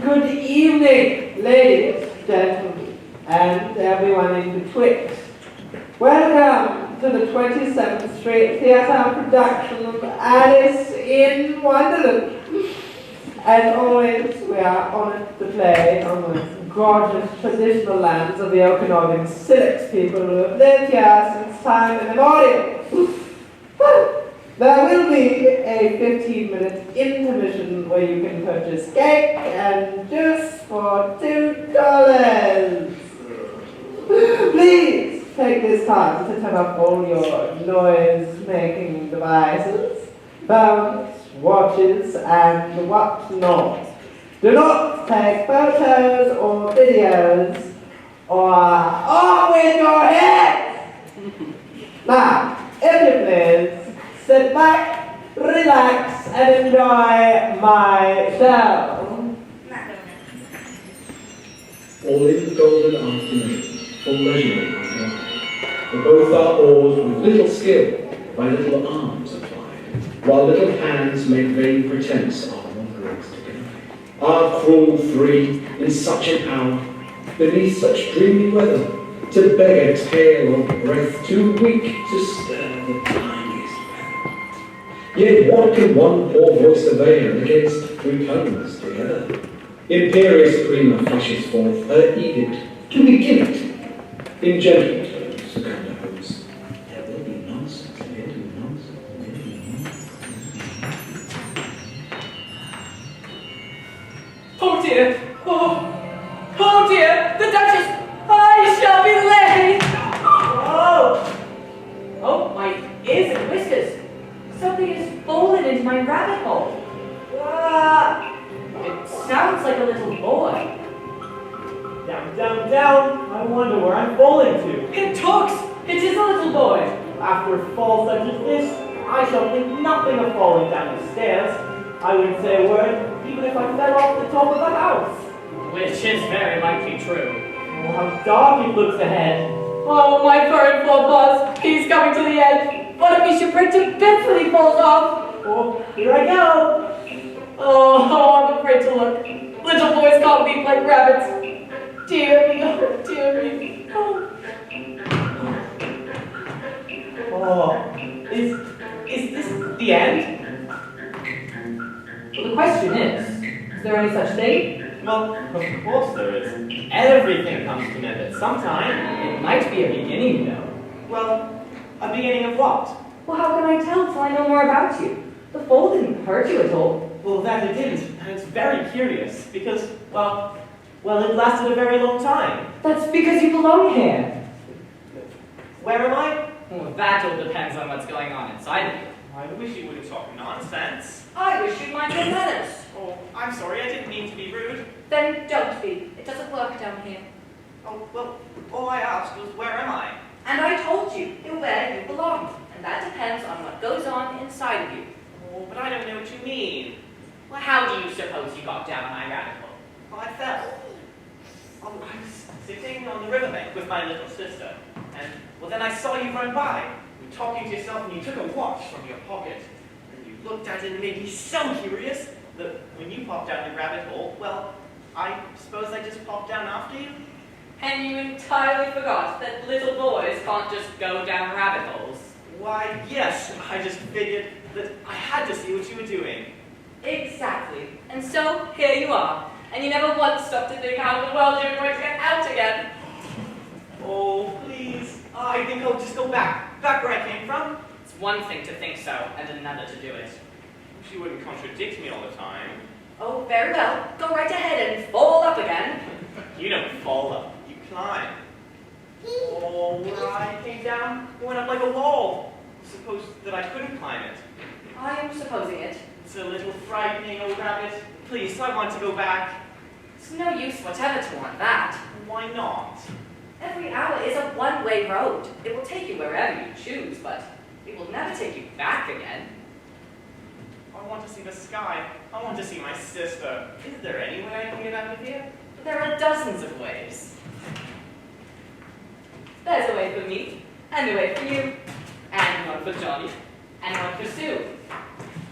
Good evening, ladies, gentlemen, and everyone in betwixt. Welcome to the 27th Street Theatre production of Alice in Wonderland. As always, we are honoured to play on the gorgeous traditional lands of the Okanagan Silex people who have lived here since time immemorial. There will be a 15-minute intermission where you can purchase cake and juice for $2. Please take this time to turn off all your noise-making devices, phones, watches, and whatnot. Do not take photos or videos or off with your head! Now, if you please, sit back, relax, and enjoy my show. All in the golden afternoon, for leisurely on dry, for both our oars with little skill, by little arms applied, while little hands make vain pretence our wanderings to guide. Our cruel three, in such an hour, beneath such dreamy weather, to beg a tale of breath too weak to stir the tiniest feather. Yet what can one poor voice avail against three tongues together? Imperious prima flashes forth her edict to begin it. In gentle tones, Secunda hopes, there will be nonsense, there will be nonsense, there will be nonsense. Oh dear! Oh dear! The Duchess! I shall be late! Oh, my ears and whiskers! Something has fallen into my rabbit hole. It sounds like a little boy. Down, down, down. I wonder where I'm falling to. It talks! It is a little boy! After a fall such as this, I shall think nothing of falling down the stairs. I wouldn't say a word, even if I fell off the top of the house. Which is very likely true. Oh, how dark it looks ahead. Oh, my furry forepaws! He's coming to the end! What if he should break to bits when he falls off? Oh, here I go. Oh, I'm afraid to look. Little boys can't leap like rabbits. Dear me, oh, dear me. Oh, is this the end? Well, the question is there any such thing? Well, of course there is. Everything comes to an end at some time. It might be a beginning, you know. Well, a beginning of what? Well, how can I tell till I know more about you? The fall didn't hurt you at all. Well, that it didn't, and it's very curious, because, well, it lasted a very long time. That's because you belong here. Where am I? Well, that all depends on what's going on inside of you. I wish you wouldn't talk nonsense. I wish you'd mind your manners. Oh, I'm sorry, I didn't mean to be rude. Then don't be. It doesn't work down here. Oh, well, all I asked was, where am I? And I told you, you're where you belong. And that depends on what goes on inside of you. Oh, but I don't know what you mean. Well, how do you suppose you got down my rabbit hole? Well, I fell. I was sitting on the riverbank with my little sister, and, well, then I saw you run by. You were talking to yourself, and you took a watch from your pocket. And you looked at it and made me so curious that when you popped down the rabbit hole, well, I suppose I just popped down after you? And you entirely forgot that little boys can't just go down rabbit holes. Why, yes, I just figured that I had to see what you were doing. Exactly. And so, here you are. And you never once stopped to think how in the world you were going to get out again. Oh, please. I think I'll just go back where I came from. It's one thing to think so, and another to do it. Wish you wouldn't contradict me all the time. Oh, very well. Go right ahead and fall up again. You don't fall up, you climb. Oh, where I came down, it went up like a wall. Suppose that I couldn't climb it. I am supposing it. It's a little frightening, old rabbit. Please, I want to go back. It's no use whatever to want that. Why not? Every hour is a one-way road. It will take you wherever you choose, but it will never take you back again. I want to see the sky. I want to see my sister. Is there any way I can get out of here? There are dozens of ways. There's a way for me, and a way for you, and one for Johnny, and one for Sue.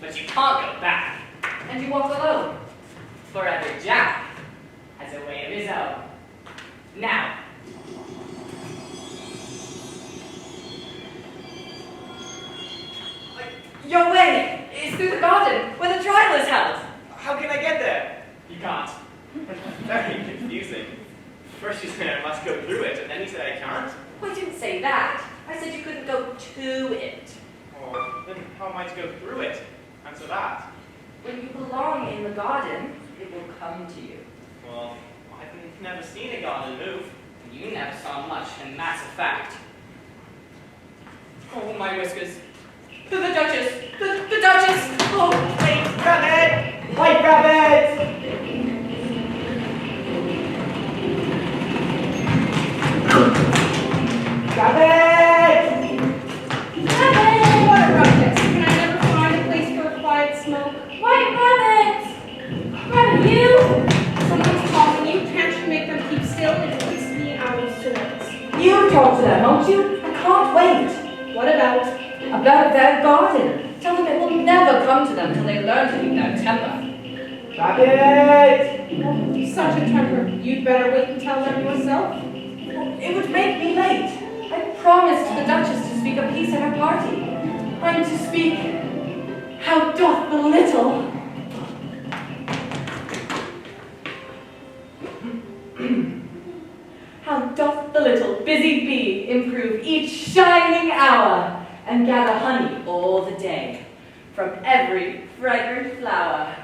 But you can't go back. And you walk alone. For every Jack, you said I must go through it, and then you said I can't. Well, I didn't say that. I said you couldn't go to it. Oh, then how am I to go through it? Answer that. When you belong in the garden, it will come to you. Well, I've never seen a garden move. You never saw much, and that's a fact. Oh, my whiskers. The Duchess! The Duchess! Oh, Wait, rabbit! White rabbit! Rabbit! Rabbit! What a ruckus. Can I never find a place for a quiet smoke? White rabbit! Rabbit, you? Someone's calling you. Can't you make them keep still? It puts me out of sorts. you talk to them, won't you? I can't wait. What about? About their garden. Tell them it will never come to them until they learn to keep their temper. Rabbit! Such a temper. You'd better wait and tell them yourself. It would make me late. I promised the Duchess to speak a piece at her party. I'm to speak How Doth the Little. How doth the little busy bee improve each shining hour, and gather honey all the day from every fragrant flower.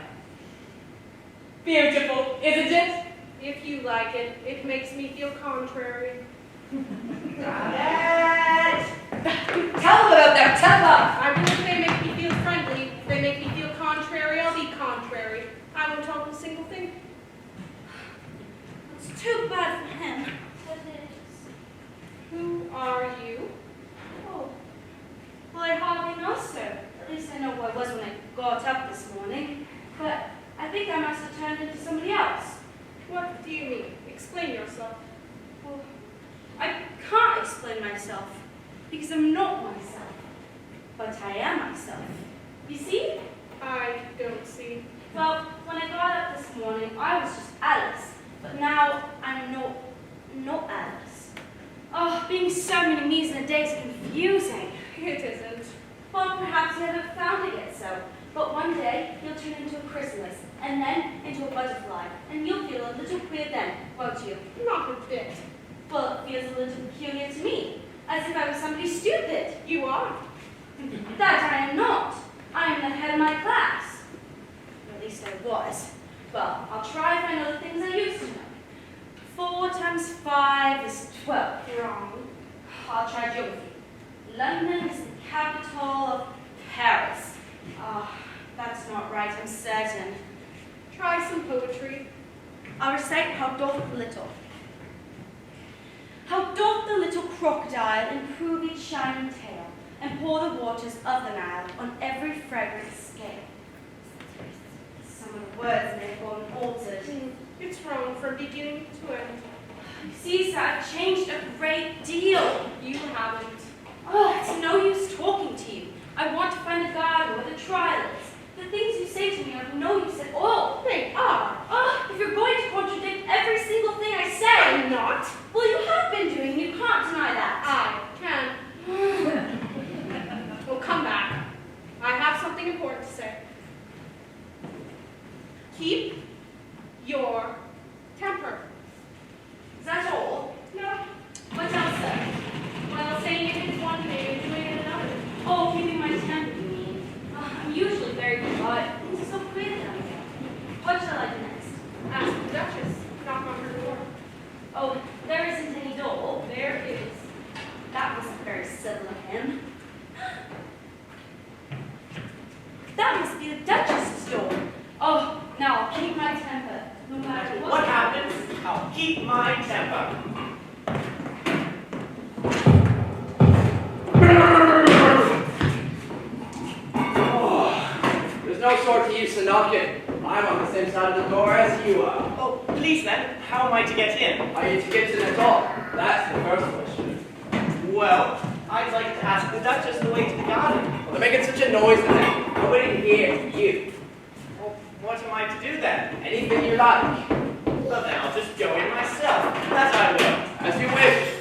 Beautiful, isn't it? If you like it, it makes me feel contrary. Rabbit! Tell them about their temper! I will if they make me feel friendly. If they make me feel contrary, I'll be contrary. I won't talk a single thing. It's too bad for him. What is? Who are you? Oh. Well, I hardly know, sir. At least I know who I was when I got up this morning. But I think I must have turned into somebody else. What do you mean? Explain yourself. Well, I can't explain myself because I'm not myself. But I am myself. You see? I don't see. Well, when I got up this morning, I was just Alice. But now I'm not Alice. Oh, being so many me's in a day is confusing. It isn't. Well, perhaps you haven't found it yet so. But one day, you'll turn into a chrysalis, and then into a butterfly, and you'll feel a little queer then, won't you? Not a bit. Well, it feels a little peculiar to me, as if I was somebody stupid. You are. That I am not. I am the head of my class. Or at least I was. Well, I'll try if I know the things I used to know. 4 times 5 is 12. Wrong. I'll try geography. London is the capital of Paris. That's not right, I'm certain. Try some poetry. I'll recite How Doth the Little. How doth the little crocodile improve each shining tail, and pour the waters of the Nile on every fragrant scale. Some of the words may have gone altered. It's wrong from beginning to end. You see, sir, I've changed a great deal. You haven't. Oh, it's no use talking to you. I want to find a garden where the trial is. The things you say to me are of no use at all. They are. Oh, if you're going to contradict every single thing I say. I'm not. Well, you have been doing, and you can't deny that. I can. Well, come back. I have something important to say. Keep your temper. Is that all? No. What else, sir? Well, saying it is one thing and doing it another. Oh, keeping my temper, you mean? I'm usually very quiet. Things are so queer that I'm here. What shall I do next? Ask the Duchess. Knock on her door. Oh, there isn't any door. There is. That wasn't very civil of him. That must be the Duchess's door. Oh, now I'll keep my temper, no matter What happens? I'll keep my temper. There's no sort of use in knocking. I'm on the same side of the door as you are. Oh, please then, how am I to get in? Are you to get in at all? That's the first question. Well, I'd like to ask the Duchess the way to the garden. Well, they're making such a noise in there. Nobody here but you. Well, what am I to do then? Anything you like. Well, then I'll just go in myself. That I will. As you wish.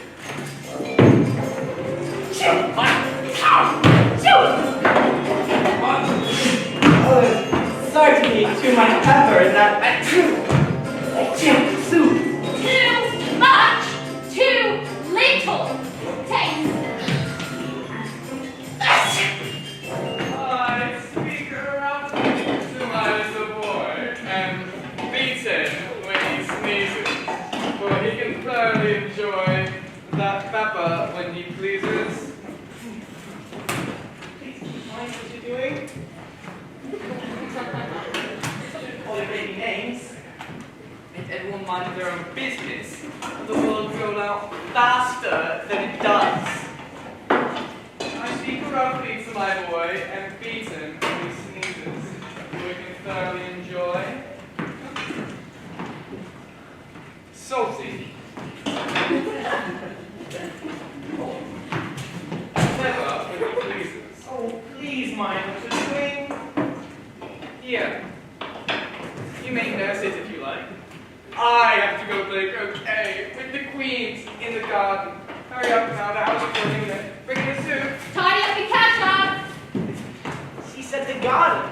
Certainly to my temper in that soup. You! Ah! sneezes, for he can thoroughly enjoy that pepper when he pleases. Please keep mind what you're doing. Shouldn't call your baby names. Make everyone mind their own business, the world roll out faster than it does. I speak roughly to my boy and beat him when he sneezes, so he can thoroughly enjoy. Salty. Clever when he pleases. Oh, please mind what you're doing. Here. You may nurse it if you like. I have to go play croquet with the queens in the garden. Hurry up now, the house is closing in. Bring the soup. Tidy up and catch up! She said the garden.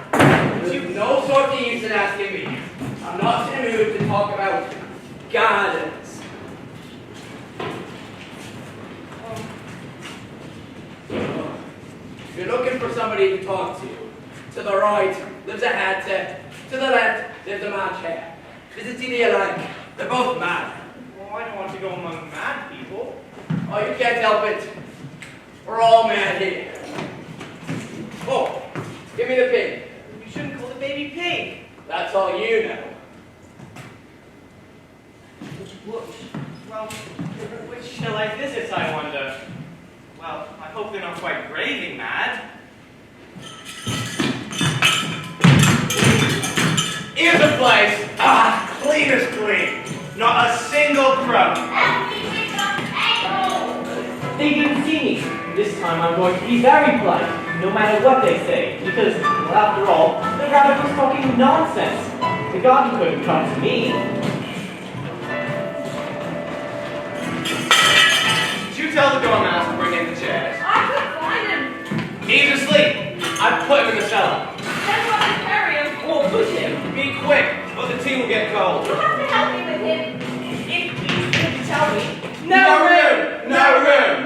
There's no sort of use in asking me. I'm not in the mood to talk about gardens. If you're looking for somebody to talk to the right lives a headset, to the left lives a mad chair. Visit either you like. They're both mad. Well, I don't want to go among mad people. Oh, you can't help it. We're all mad here. Oh, give me the pig. You shouldn't call the baby pig. That's all you know. Well, which shall I visit, I wonder? Well, I hope they're not quite raving mad. Here's a place. Clean as clean. Not a single crumb. They didn't see me. This time I'm going to be very polite, no matter what they say, because, well, after all, the rabbit was talking nonsense. The garden couldn't come to me. Did you tell the dormouse to bring in the chairs? I couldn't find him. He's asleep. I put him in the cellar. Then we'll have to carry him. Or push him. Be quick, or the tea will get cold. You'll have to help me with him. If you tell me. No room! No room!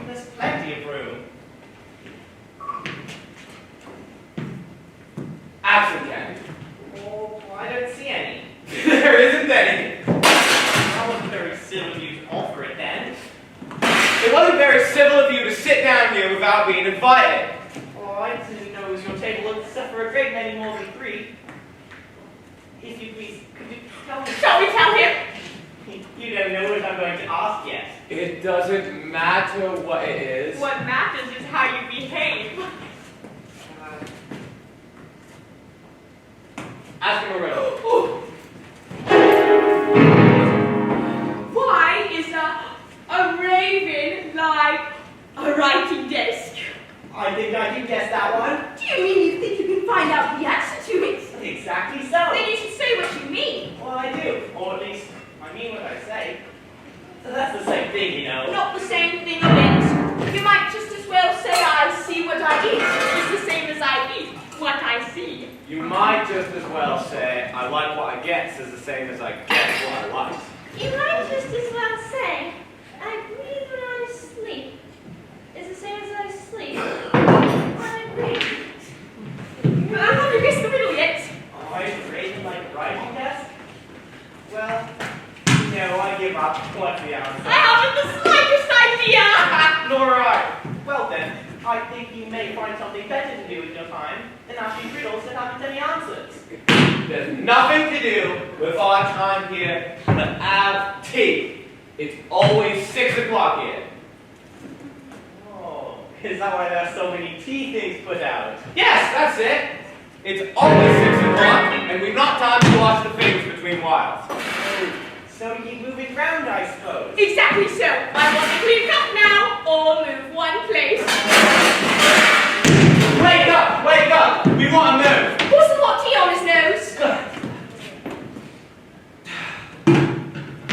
There's plenty of room. Absent candy. Oh, I don't see any. There isn't any. That wasn't very civil of you to offer it then. It wasn't very civil of you to sit down here without being invited. Oh, I didn't know it was your table except for a great many more than 3. If you please, could you tell me? Shall we tell him? You don't know what I'm going to ask yet. It doesn't matter what it is. What matters is how you behave. Ask him a riddle. Why is a raven like a writing desk? I think I can guess that one. Do you mean you think you can find out the answer to it? Exactly so. Then you should say what you mean. Well, I do. Or at least, I mean what I say. So that's the same thing, you know. Not the same thing a bit. You might just as well say I see what I eat. It's the same as I eat what I see. You might just as well say, I like what I get, is the same as I get what I like. You might just as well say, I breathe when I sleep. It's the same as I sleep when I breathe. Have you guessed the riddle yet? Oh, I raising like a writing desk? Well, no, I give up. What's the answer? I haven't the slightest idea. Nor I. Well then, I think you may find something better to do with your time than asking riddles that haven't any answers. There's nothing to do with our time here but have tea. It's always 6 o'clock here. Oh, is that why there are so many tea things put out? Yes, that's it. It's always 6 o'clock, and we've not time to watch the things between whiles. So you keep moving round, I suppose. Exactly so. I want to clean up now or move one place. Wake up! Wake up! We want to move. Pour some hot tea on his nose.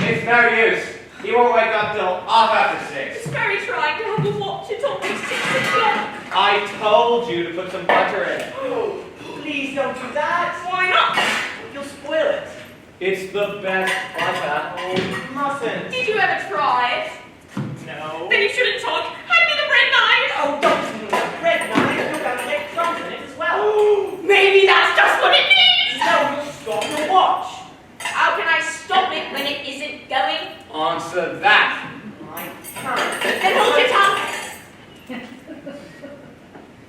It's no use. He won't wake up till half after 6. It's very trying to have to watch it till 6 o'clock. I told you to put some butter in it. Please don't do that. Why not? You'll spoil it. It's the best butter. Oh, you mustn't. Did you ever try it? No. Then you shouldn't talk. Hand me the bread knife. Oh, don't use the bread knife. You've got to get crumbs in it as well. Maybe that's just what it needs. No, you'll stop your watch. How can I when it isn't going? Answer that. I can't. And hold your tongue!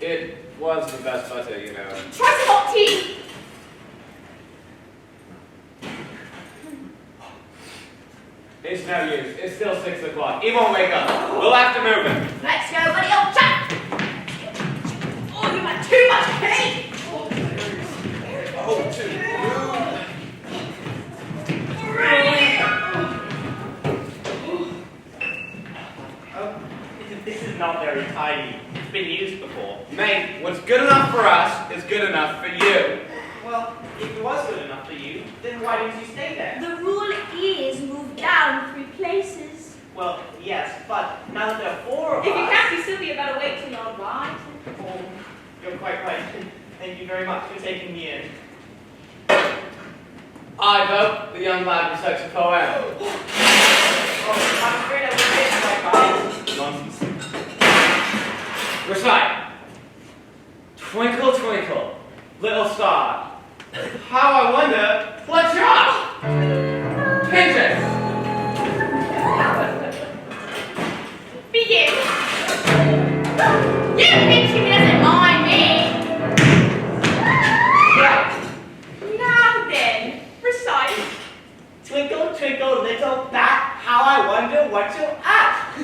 It was the best butter, you know. Try some hot tea! It's no use. It's still 6 o'clock. He won't wake up. We'll have to move him. Let's go, buddy old chap! Oh, you've had too much cake! Oh, too. Oh, this is not very tidy. It's been used before. Mate, what's good enough for us is good enough for you. Well, if it was good enough for you, then why didn't you stay there? The rule is move down 3 places. Well, yes, but now that there are 4 of If you us... can't see Sylvia, better wait till you're right. Oh, you're quite right. Thank you very much for taking me in. I vote the young lad recites a poem. Oh, I'm afraid I won't get my guys. Nonsense. Recite. Twinkle, twinkle, little star, how I wonder what you're up. Pinterest. Begin. You think she doesn't mind me? Right. Now then, recite. Twinkle, twinkle, little bat, how I wonder what you're at.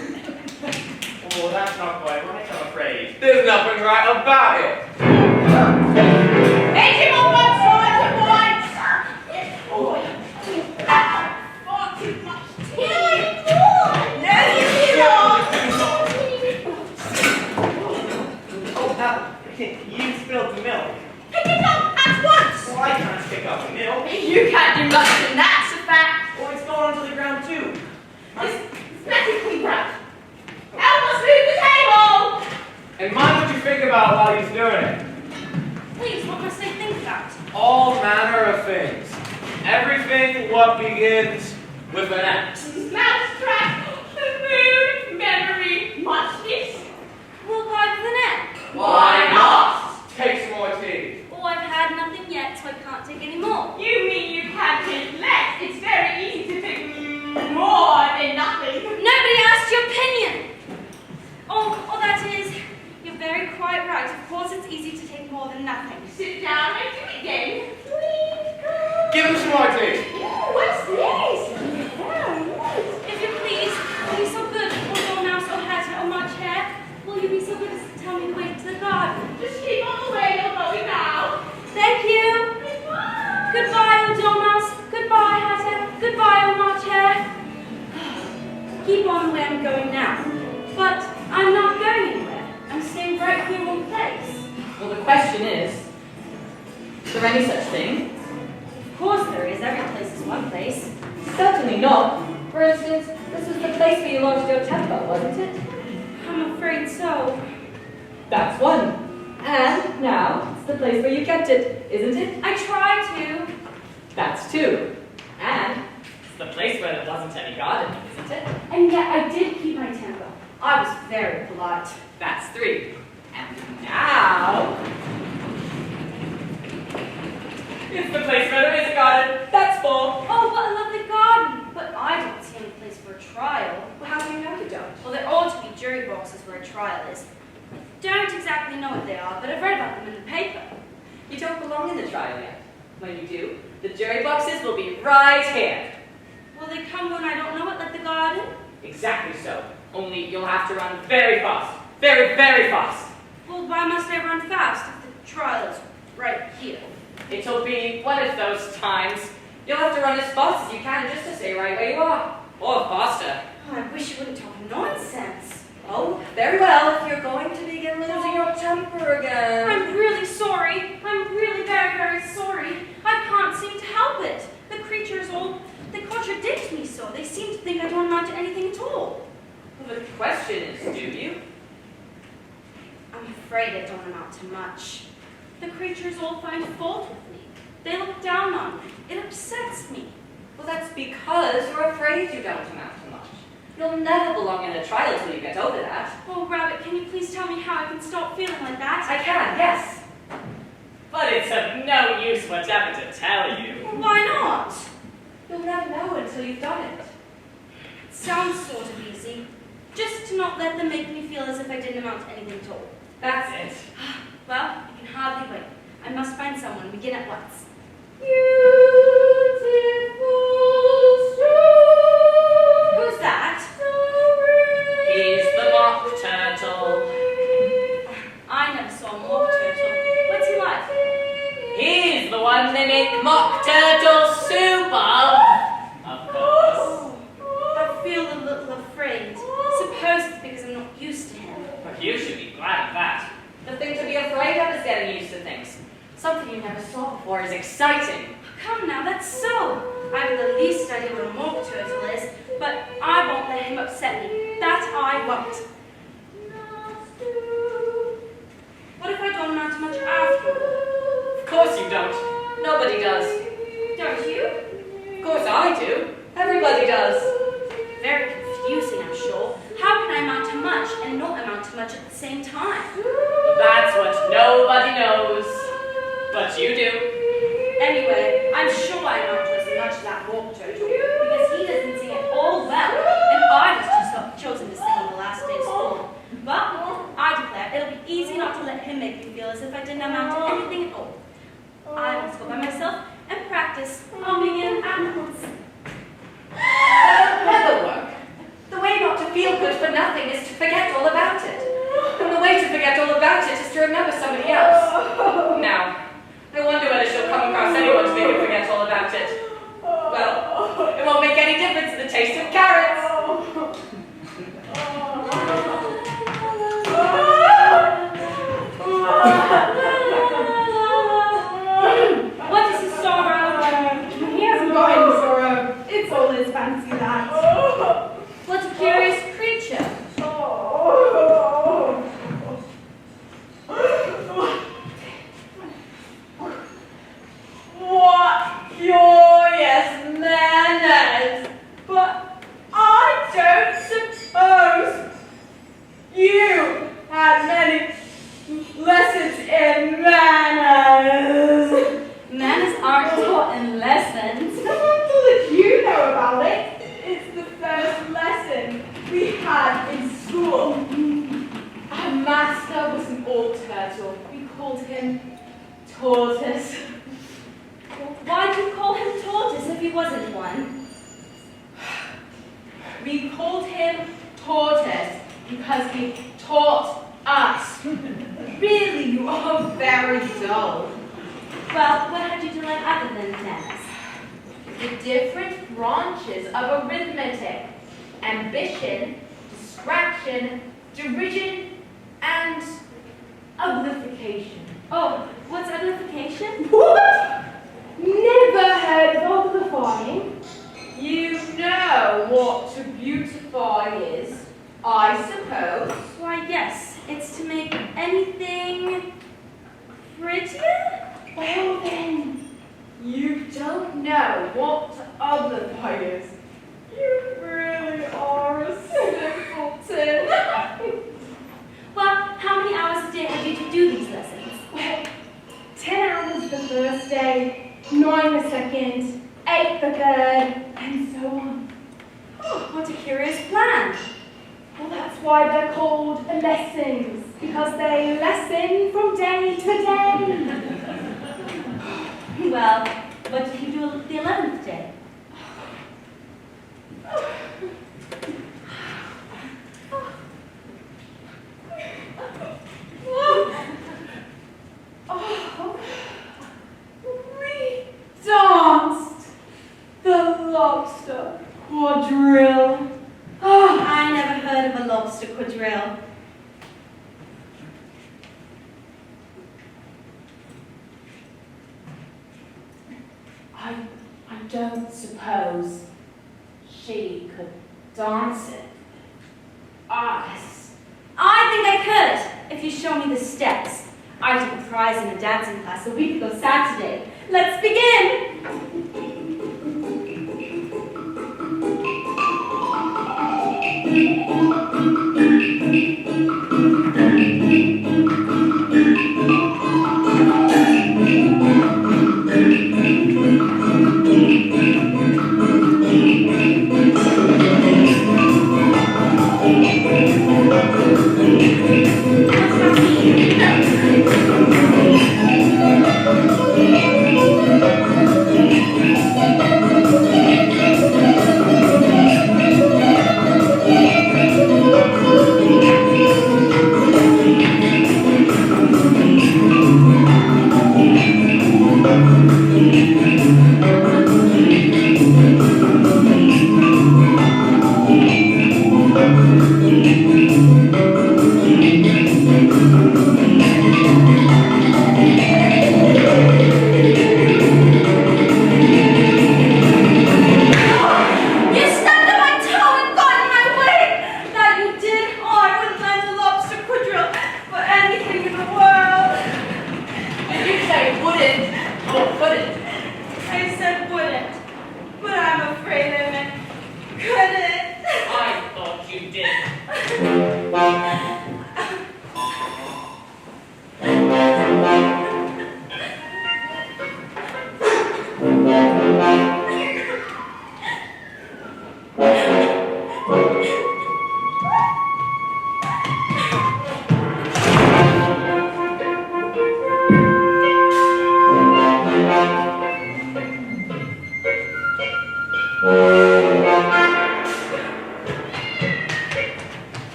Oh, that's not quite right, I'm afraid. There's nothing right about it. Make him on one side at once! Oh, Far too much tea! No, you don't! oh, now, you spilled the milk. Pick it up at once! Well, I can't pick up the milk. You can't do much than that's a fact! Oh, it's gone onto the ground too. Let it clean out! Help us move the table! And mind what you think about while he's doing it. Please, what must I think about? All manner of things. Everything what begins with an X. Mousetrap, food, memory, muchness. Well, why with an X? Why not? Take some more tea. Oh, I've had nothing yet, so I can't take any more. You mean you can't take less? It's very easy to take more than nothing. Nobody asked your opinion. Oh, that is, you're very quite right. Of course, it's easy to take more than nothing. Sit down and do it again. Give him some more tea. What's this? If you please, will you be so good, or Dormouse, or Hatter, or my chair? Will you be so good as to tell me the way to the garden? Just keep on the way you're going now. Thank you. Goodbye, old Dormouse. Goodbye, Hatter. Goodbye, old my chair. Keep on the way I'm going now. But I'm not going anywhere. I'm staying right here in one place. Well, the question is there any such thing? Of course there is. Every place is one place. Certainly not. For instance, this was the place where you lost your temper, wasn't it? I'm afraid so. That's one. And now it's the place where you kept it, isn't it? I try to. That's two. And It's the place where there wasn't any garden, isn't it? And yet I did keep my temper. I was very polite. that's three. And now It's the place where there is a garden. That's four. Oh, what a lovely garden! But I don't see any place for a trial. well, how do you know you don't? Well, there ought to be jury boxes where a trial is. I don't exactly know what they are, but I've read about them in the paper. You don't belong in the trial yet. When you do, the jury boxes will be right here. Will they come when I don't know it, like the garden? Exactly so. Only you'll have to run very fast. Very, very fast. Well, why must I run fast if the trial is right here? It'll be one of those times. You'll have to run as fast as you can just to stay right where you are. Or faster. Oh, I wish you wouldn't talk nonsense. Oh, very well, if you're going to begin losing your temper again. I'm really sorry. I'm really very, very sorry. I can't seem to help it. The creatures all, they contradict me so. They seem to think I don't amount to anything at all. Well, the question is, do you? I'm afraid I don't amount to much. The creatures all find fault with me. They look down on me. It upsets me. Well, that's because you're afraid you don't amount to much. You'll never belong in a trial till you get over that. Oh, Rabbit, can you please tell me how I can stop feeling like that? I can, yes. But it's of no use whatever to tell you. Well, why not? You'll never know until until you've done it. It sounds sort of easy. Just to not let them make me feel as if I didn't amount to anything at all. That's it. Well, I can hardly wait. I must find someone. Begin at once. Who's that? He's the mock turtle. I never saw a mock turtle. What's he like? He's the one they make mock turtle soup of course. I feel a little afraid. Suppose it's because I'm not used to him. But you should be glad of that. The thing to be afraid of is getting used to things. Something you never saw before is exciting. Come now, that's so. I have the least idea what a mock turtle is, but I won't let him upset me. That I won't. What if I don't amount to much after all? Of course you don't. Nobody does. Don't you? Of course I do. Everybody does. Very confusing, I'm sure. How can I amount to much and not amount to much at the same time? That's what nobody knows. But you do. Anyway, I'm sure I amount to as much as that mock turtle, because he doesn't sing at all well, and I was just not chosen to sing on the last day of school. But I declare it'll be easy not to let him make me feel as if I didn't amount to anything at all. I must go by myself and practice. I'll begin at once. That'll never work. The way not to feel good for nothing is to forget all about it. And the way to forget all about it is to remember somebody else. Now, I wonder whether she'll come across anyone to make her forget all about it. Well, it won't make any difference to the taste of carrots. What is his sorrow? He hasn't got any sorrow. It's all his fancy that. What a curious creature. What curious manners! But I don't suppose you had many lessons in manners. Manners aren't taught in lessons. How did you know about it? It's the first lesson we had in school. Our master was an old turtle. We called him Tortoise. Why do you call him Tortoise if he wasn't one? We called him Tortoise because he taught us. Really, you are very dull. Well, what had you to learn other than manners? The different branches of arithmetic: ambition, distraction, derision, and uglification. Oh, what's uglification? What? Never heard of uglifying? You know what to beautify is, I suppose. Why, yes, it's to make anything prettier? Well then, you don't know what to uglify is. You really are a simpleton. Well, how many hours a day have you to do these lessons? Well, 10 hours the first day, 9 the second, 8 the third, and so on. Oh, what a curious plan. Well, that's why they're called lessons, because they lessen from day to day. Well, what did you do the 11th day? We danced the lobster quadrille. Oh, I never heard of a lobster quadrille. I don't suppose she could dance it. Us. I think I could, if you show me the steps. I took a prize in a dancing class a week ago Saturday. Let's begin! Contrary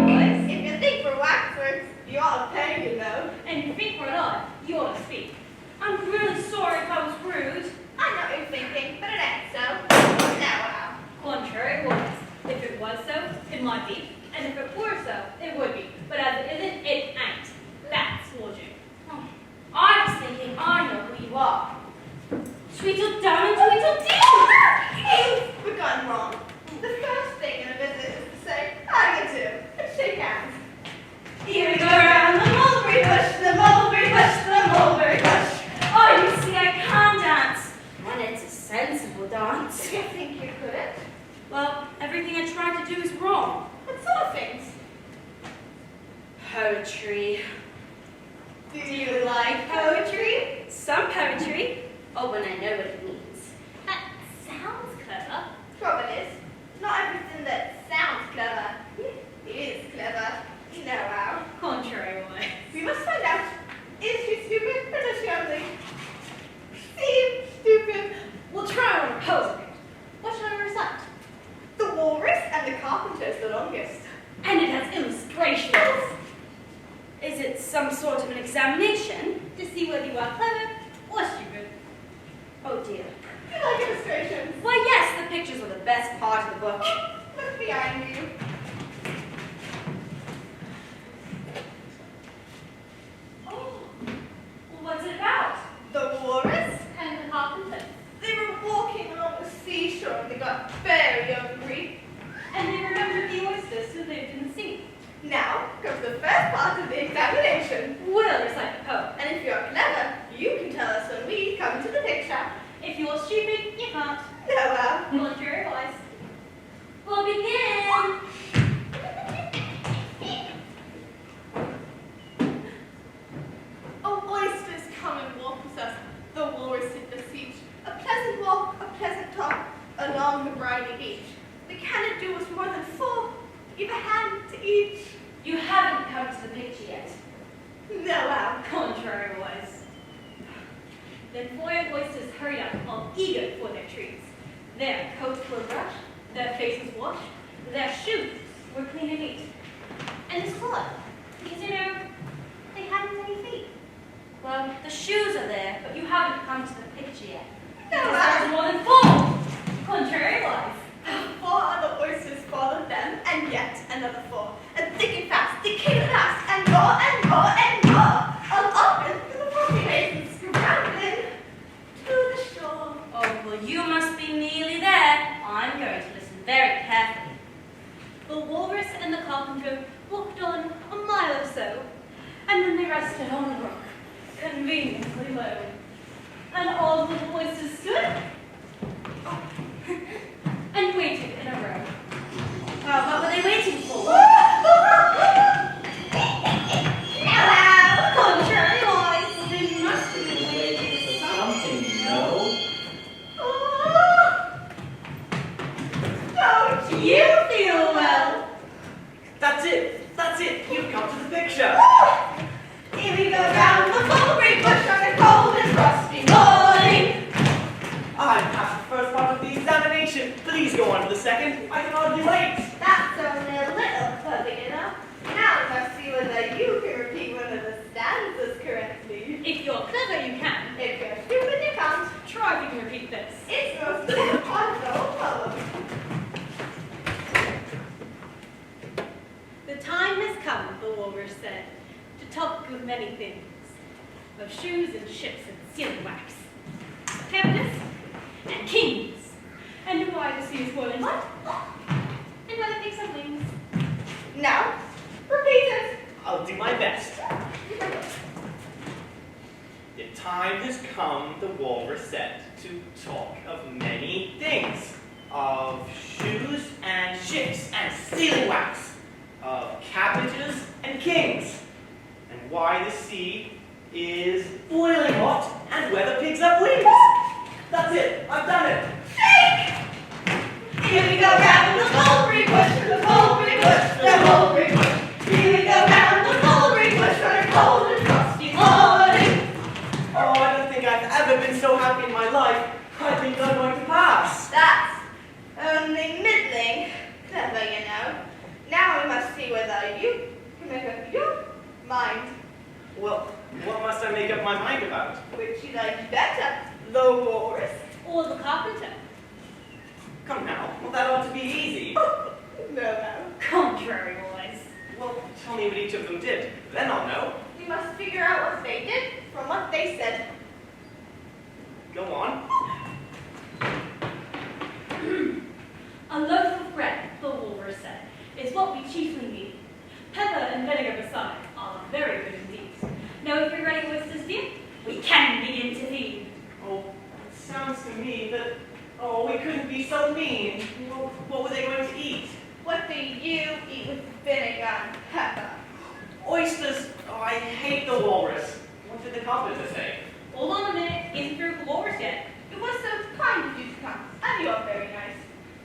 boys. If you think we're waxworks, you ought to pay, you know. And you think we're not, you ought to speak. I'm really sorry if I was rude. I know what you're thinking, but it ain't so. Now, contrary boys. If it was so, it might be. And if it were so, it would be. But as it isn't, it ain't. That's logic. I was thinking I know who you are. Tweedledum and Tweedledee! You've begun wrong. The first thing in a visit is to say, how do you do? And shake hands. Here we go round the mulberry bush, the mulberry bush, the mulberry bush. Oh, you see, I can dance. And it's a sensible dance. You think you couldn't? Well, everything I tried to do is wrong. What sort of things? Poetry. Do you like poetry? Some poetry. Oh, when I know what it means. That sounds clever. Trouble is, not everything that sounds clever is clever. You know how. Contrary way. We must find out. Is she stupid or does she only seem stupid? We'll try on a poem. What shall I recite? The Walrus and the Carpenter's the longest. And it has illustrations. Is it some sort of an examination to see whether you are clever or stupid? Oh dear. You like illustrations? Why yes, the pictures are the best part of the book. Oh, look behind you. Oh, well, what's it about? The Walrus and the Carpenter. They were walking along the seashore and they got very hungry. And they remembered the oysters who lived in the sea. Now comes the first part of the examination. We'll recite the poem. And if you're clever, you can tell us when we come to the picture. If you're stupid, you can't. No, well. Contrary voice. We'll begin. Oh, oysters, come and walk with us. The Walrus did beseech. A pleasant walk, a pleasant talk, along the briny beach. We cannot do us more than 4. Give a hand to each. You haven't come to the picture yet. No, well. Contrary voice. Then 4 young oysters hurried up, all eager for their treats. Their coats were brushed, their faces washed, their shoes were clean and neat. And this cloth, because you know, they hadn't any feet. Well, the shoes are there, but you haven't come to the picture yet. No, there's more than 4. Contrary wise. 4 other oysters followed them, and yet another 4. And thick and fast, they came at last, and more and more and more. All up into the frothy basins, scrambling to the shore. Oh, well, you must be nearly there. I'm going to listen very carefully. The Walrus and the Carpenter walked on a mile or so, and then they rested on a rock, conveniently low. And all the little oysters stood and waited in a row. What were they waiting for? Now, contrary wise, they must have been waiting for something, no? Don't you feel well? That's it, you've come to the picture. Here we go round the mulberry bush on a cold and frosty morning. I've passed the first part of the examination. Please go on to the second. I can hardly wait. That's only a little for beginner. Now let's see whether you can repeat one of the stanzas correctly. If you're clever, you can. If you're stupid, you can't. Try if you can repeat this. It's most impossible poem. The time has come, the Walrus said, to talk of many things, of shoes and ships and sealing wax, of happiness and kings, and why the sea is boiling hot, and whether things have wings. Now, repeat it. I'll do my best. The time has come, the Walrus said, to talk of many things. Of shoes and ships and sealing wax. Of cabbages and kings. And why the sea is boiling hot and whether pigs have wings. That's it. I've done it. Shake! Here we go round the mulberry bush, the mulberry bush, the mulberry bush. Here we go round the mulberry bush on a cold and frosty morning. Oh, I don't think I've ever been so happy in my life. I think I'm going to pass. That's only middling. Clever, you know. Now we must see whether you can make up your mind. Well, what must I make up my mind about? Which you like better, the walrus Or the carpenter. Come now, well, that ought to be easy. no. Contrary boys. Well, tell me what each of them did. Then I'll know. We must figure out what they did from what they said. Go on. A loaf of bread, the walrus said, is what we chiefly need. Pepper and vinegar besides are very good indeed. Now if you're ready with this deal, we can begin to feed. Oh, it sounds to me that, we couldn't be so mean. Well, what were they going to eat? What do you eat with vinegar and pepper? Oysters. Oh, I hate the walrus. What did the carpenter say? Hold on a minute, isn't through the walrus yet. It was so kind of you to come, and you are very nice.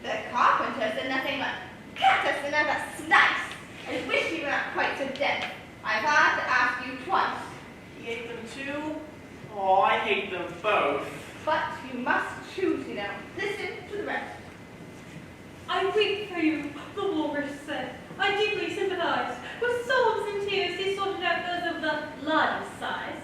The carpenter said nothing but, cat us another slice. I wish you were not quite so dead. I've had to ask you twice. He ate them too? Oh, I hate them both. But you must choose, you know. Listen to the rest. I weep for you, the walrus said. I deeply sympathize. With sobs and tears, he sorted out those of the largest size,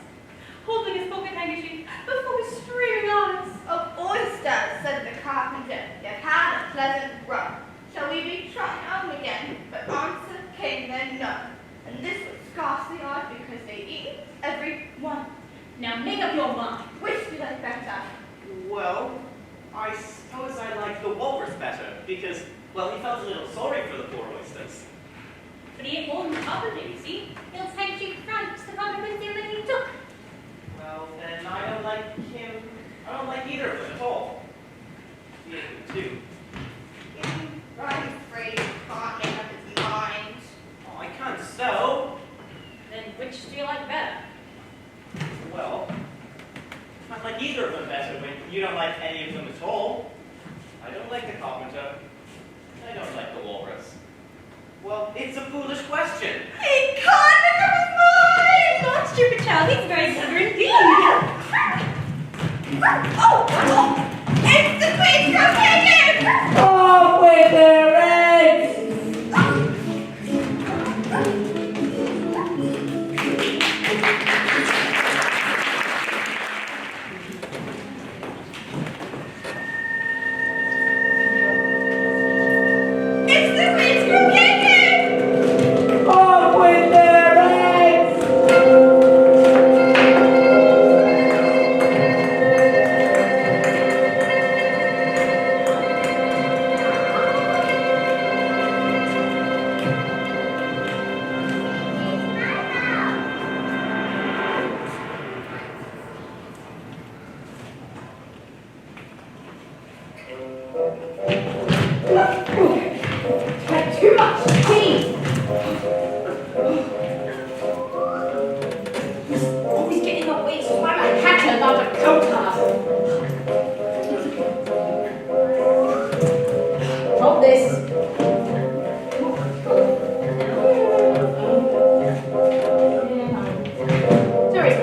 holding his pocket handkerchief before his streaming eyes. Of oysters, said the carpenter. You've had a pleasant run. Shall we be trying home again? But answer came then none. And this was scarcely odd because they eat every one. Now make up your mind. Which do you like better? Well, I suppose I like the walrus better because, well, he felt a little sorry for the poor oysters. But he ate more than the carpenter, you see. He'll take you France, the consequences that he took. Well, then I don't like him. I don't like either of them at all. He ate them too. I'm afraid he can't make up his mind. Oh, I can't so. Then which do you like better? Well, I don't like either of them better when you don't like any of them at all. I don't like the carpenter. I don't like the walrus. Well, it's a foolish question. He can't make up his mind! Not stupid child, he's very clever indeed. Oh! It's the Queen's Cupcake! Off with their eggs! It's the Queen's Cupcake! Off with their eggs! Had too much tea. Always getting up way so I'm a hatter, not a coat-half. Hold this. Sorry.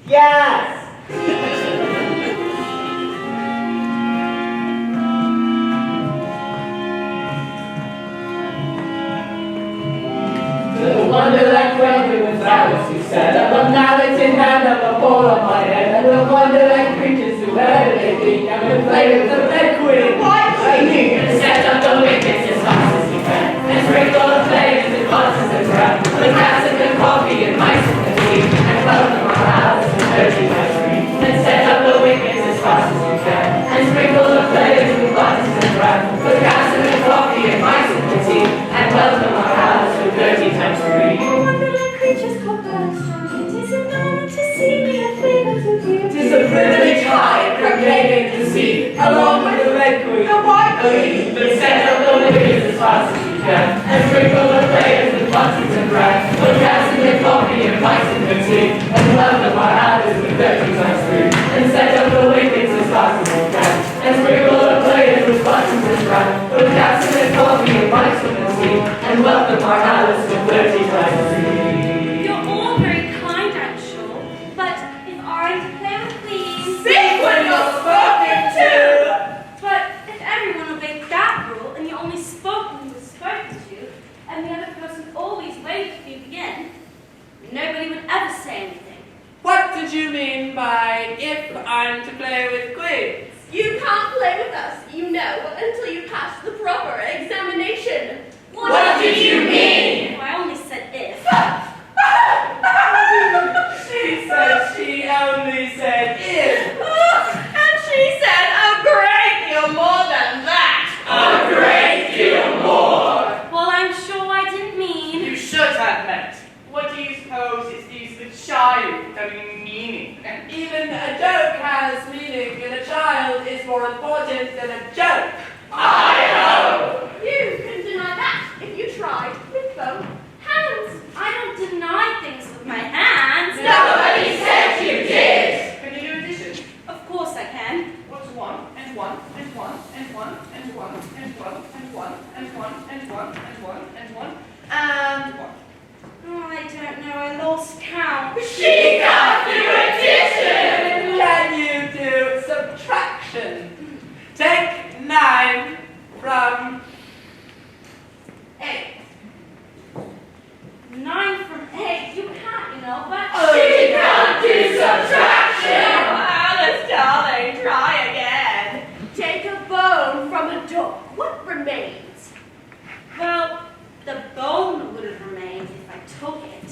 Yes! The Wonderland went with Alice, who said, "But now it's in hand of a ball on my head, and the Wonderland creatures, whoever they be, come and play with the Red Queen." I knew to set up the wickets as fast as you can, and sprinkle the flames and buttons and bread, with acid and coffee and mice in the tea, and welcome our Alice and dirty ice cream. And set up the wickets as fast as you can, and sprinkle the flames with buttons and bread, with acid and coffee and mice in the tea, and welcome our Alice with 30 times 3. Wonderland creatures called birds from it. Is an honor to see me a favor to you. 'Tis a privilege high, proclaiming to see, along with the Red Queen, the White Queen. But set up the wickets as fast as you can, and sprinkle the players with buttons and bread, put gas in the coffee and mice in the tea, and welcome our Alice with 30 times 3. And set up the wickets as fast as you can, and sprinkle the players with buttons and bread, put gas in the coffee and mice in the tea, and welcome our Alice with 30 times 3. You're all very kind, I'm sure, but if I'm to play with queens... Speak when you're spoken to! But if everyone obeyed that rule, and you only spoke when you were spoken to, and the other person always waited for you to begin, nobody would ever say anything. What did you mean by if I'm to play with queens? You can't play with us, you know, until you pass the proper examination. What did you mean? I only said if. She said she only said if. And she said a great deal more than that. A great deal more. Well, I'm sure I didn't mean... You should have meant. What do you suppose is the child having meaning? Even a joke has meaning, and a child is more important than a joke. I hope. You can deny that if you tried with both hands. I don't deny things with my hands. Nobody said you did. Can you do addition? Of course I can. What's 1 and 1 and 1 and 1 and 1 and 1 and 1 and 1 and 1 and 1 and 1 and 1? Oh, I don't know. I lost count. She can't do addition. Can you do subtraction? Take 9 from 8. 9 from 8. You can't, you know, but... She can't do subtraction. Alice, darling, try again. Take a bone from a dog. What remains? Well, the bone would have remained if I took it.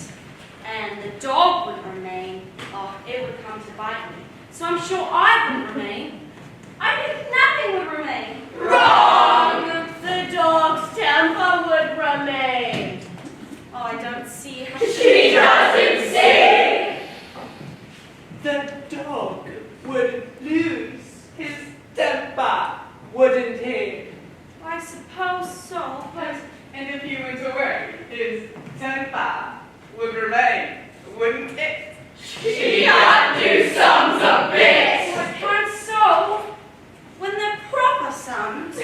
And the dog would remain. Oh, it would come to bite me. So I'm sure I wouldn't remain. I think nothing would remain. Wrong. The dog's temper would remain. Oh, I don't see how... She doesn't see. The dog would lose his temper, wouldn't he? I suppose so, but... And if he went away, his temper would remain, wouldn't it? She can't do sums a bit. I can't solve when they're proper sums.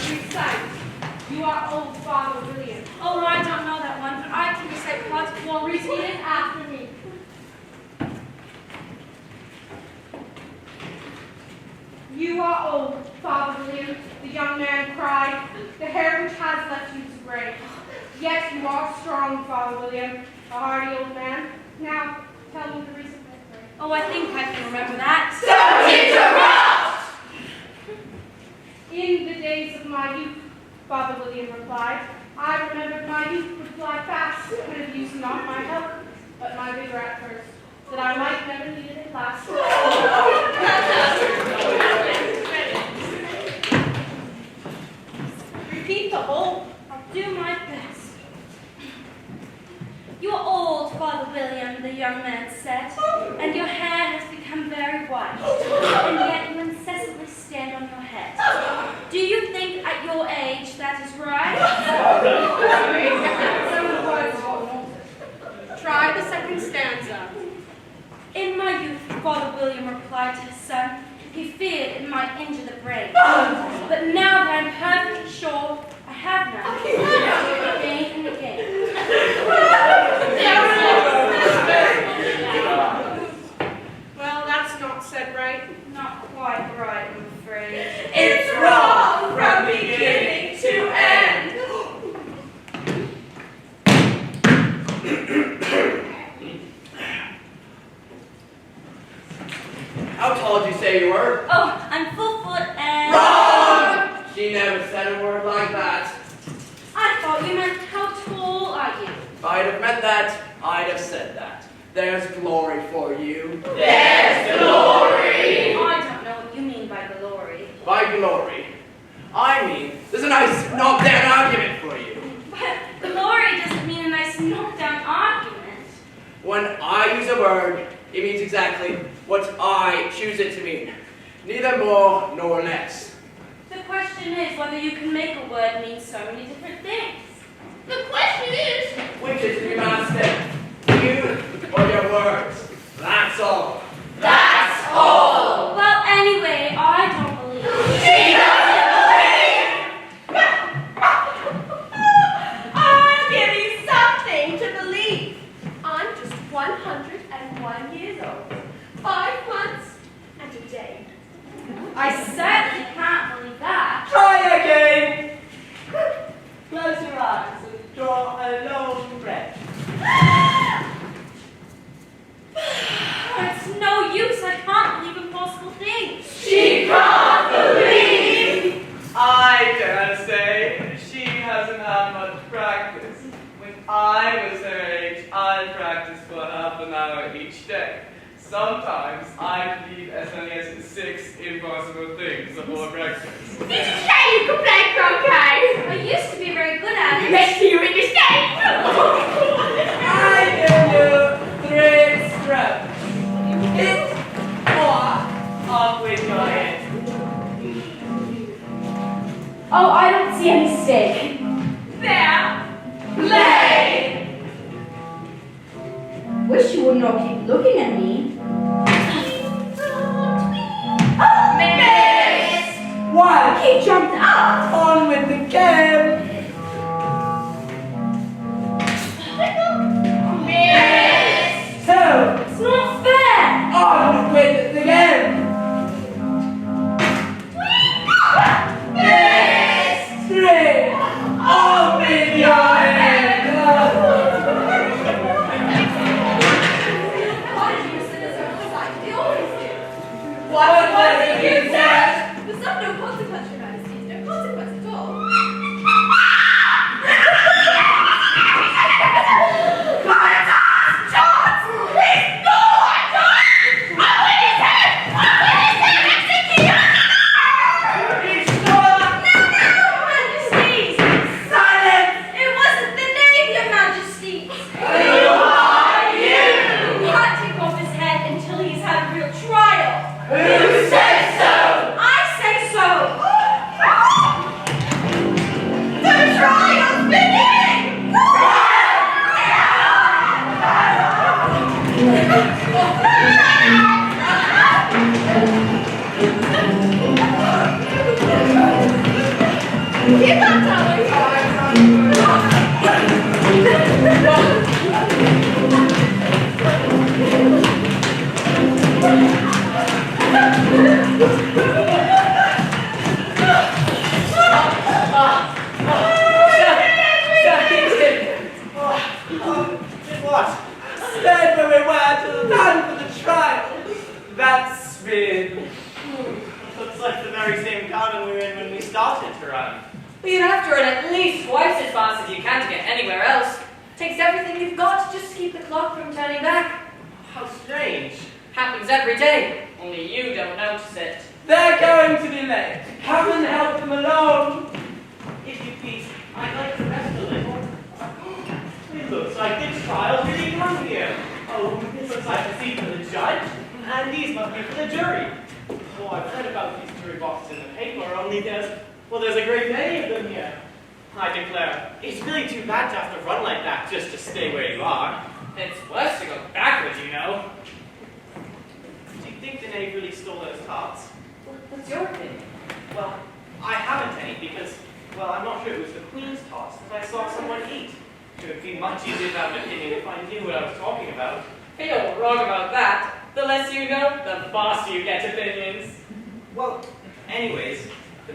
Recite. You are old Father William. Oh, I don't know that one, but I can recite parts of one. Repeat it after me. You are old, Father William, the young man cried. The hair which has left you is gray. Yet you are strong, Father William, a hardy old man. Now, tell me the reason for the prayer. Oh, I think I can remember that. Don't interrupt. In the days of my youth, Father William replied, I remembered my youth would fly fast, and have used not my help, but my vigor at first, that I might never need it at last. Repeat the whole. I'll do my best. You are old, Father William, the young man said, and your hair has become very white, and yet It's wrong from beginning to end. How tall did you say you were? Oh, I'm 4 foot and... Wrong! She never said a word like that. I thought you meant how tall are you? If I'd have meant that, I'd have said that. There's glory for you. There's glory. I don't know what you mean by glory. By glory, I mean, there's a nice knockdown argument for you. But glory doesn't mean a nice knockdown argument. When I use a word, it means exactly what I choose it to mean. Neither more nor less. The question is whether you can make a word mean so many different things. The question is, Which is to be master? You or your words? That's all. that's all. Well, anyway, I don't believe it. She doesn't I'll give you something to believe. I'm just 101 years old. 5 months and a day. I certainly can't believe that. Try again. Close your eyes and draw a long breath. It's no use. I can't believe impossible things. She can't believe. I dare say she hasn't had much practice. When I was her age, I practiced for half an hour each day. Sometimes I believe as many as 6 impossible things before breakfast. Did you say you could play croquet? I used to be very good at it. Let's see you in the state. I give you 3 strokes. Hit or off with your head. Oh, I don't see any mistake. There. Play. Wish you wouldn't all keep looking at me. Miss. 1. He jumped up. On with the game. Miss. 2. It's not fair. On with the game. Miss. 3. On with your head. What was it you said? There's no consequence, Your Majesty. No consequence at all. Majesties. Silence! It wasn't the name, Your Majesties. Who are you? We can't take off his head until he's had a real trial. Who said so? I say so. The trial's beginning. Keep on telling. What? Stand where we were till the time for the trial. That's been... Looks like the very same garden we were in when we started to run. Well, you'd have to run at least twice as fast as you can to get anywhere else. Takes everything you've got to just keep the clock from turning back. How strange. Happens every day, only you don't notice it. They're going to be late. Come and help them along. If you please, I'd like to rest a little. It looks like the trial really come here. Oh, this looks like a seat for the judge, and these must be for the jury. Oh, I've read about these jury boxes in the paper, only there's a great many of them here. I declare, it's really too bad to have to run like that just to stay where you are. It's worse to go backwards, you know. Do you think the knave really stole those tarts? What's your opinion? Well, I haven't any because, well, I'm not sure it was the Queen's tarts that I saw someone eat. It would be much easier to have an opinion if I knew what I was talking about. You're wrong about that. The less you know, the faster you get opinions. Well, anyways,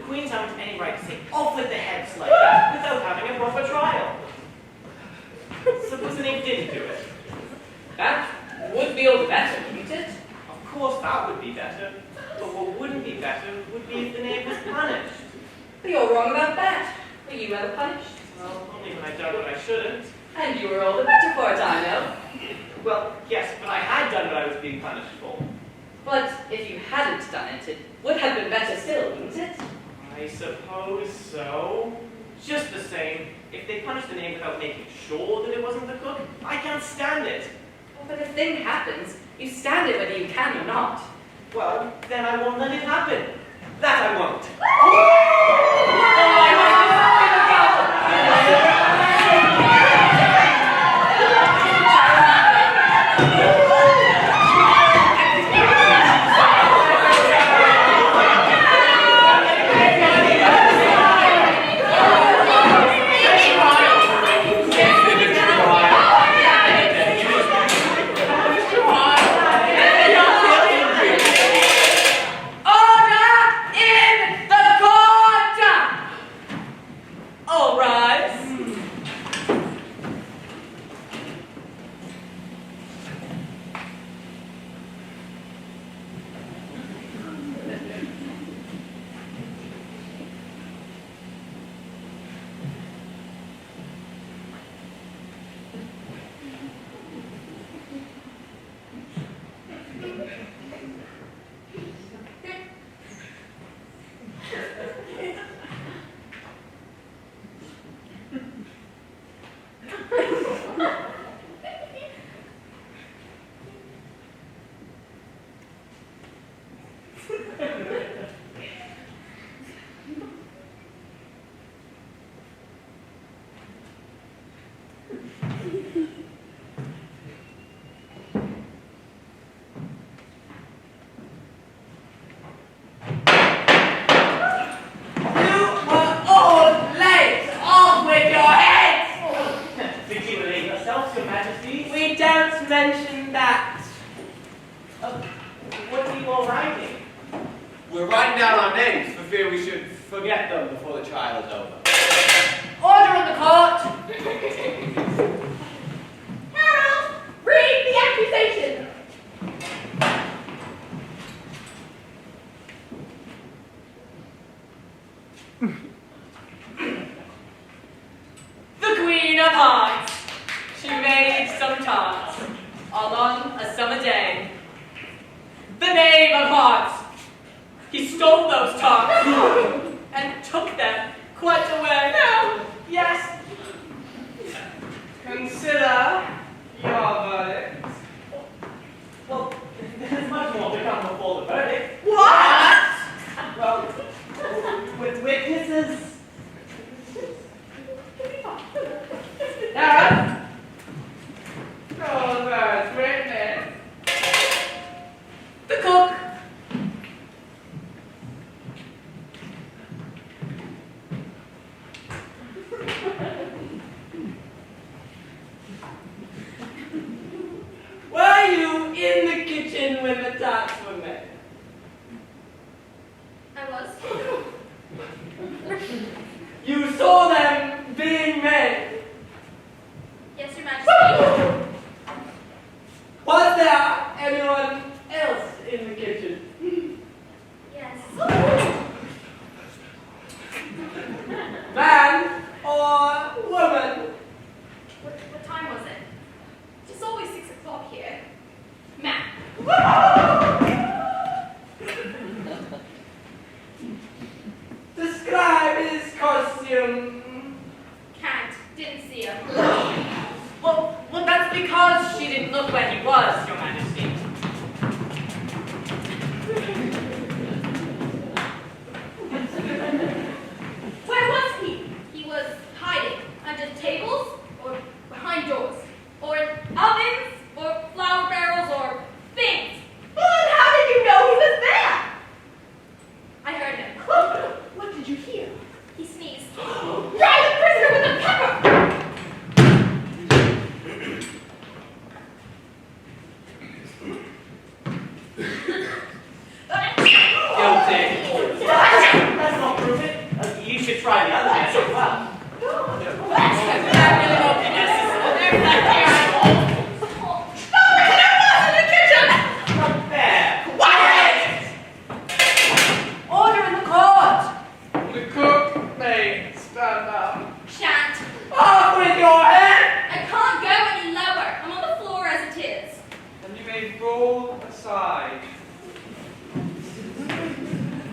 Queens haven't any right to say off with the heads like that without having a proper trial. Suppose the name didn't do it. That would be all the better, wouldn't it? Of course that would be better. But what wouldn't be better would be if the knave was punished. But you're wrong about that. Were you ever punished? Well, only when I done what I shouldn't. And you were all the better for it, I know. Well, yes, but I had done what I was being punished for. But if you hadn't done it, it would have been better still, wouldn't it? I suppose so. Just the same, if they punish the knave without making sure that it wasn't the cook, I can't stand it. Well, but if a thing happens, you stand it whether you can or not. Well, then I won't let it happen. That I won't. That's not proof, try the other bits as well. There, quiet! Order in the court! The cook may stand up. Shan't. Off with your head! I can't go any lower. I'm on the floor as it is. And you may roll aside.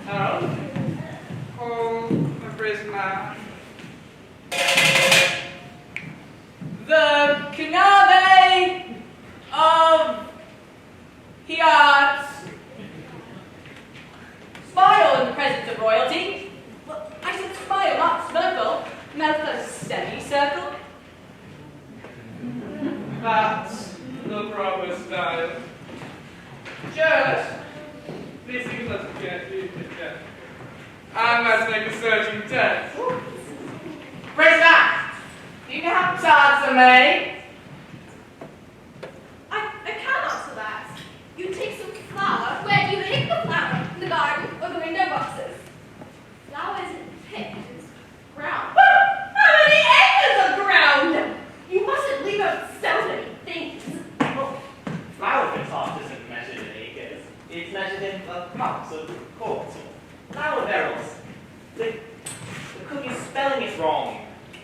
Carroll, call the prisoner. The Canave of Hearts. Smile in the presence of royalty. Well, I said smile, not smirkle. Mouth a semicircle. That's the proper style. Just, this is not a get you to get. And let's make a searching test. Prisoner, do you have tarts of me? I can't answer that. You take some flour. Where do you pick the flower? In the garden or the window boxes? Flour isn't picked, it's ground. How many acres of ground? You mustn't leave out so many things. Well, flour for tart isn't measured in acres. It's measured in cups or quarts or flour barrels. The cook is spelling it wrong.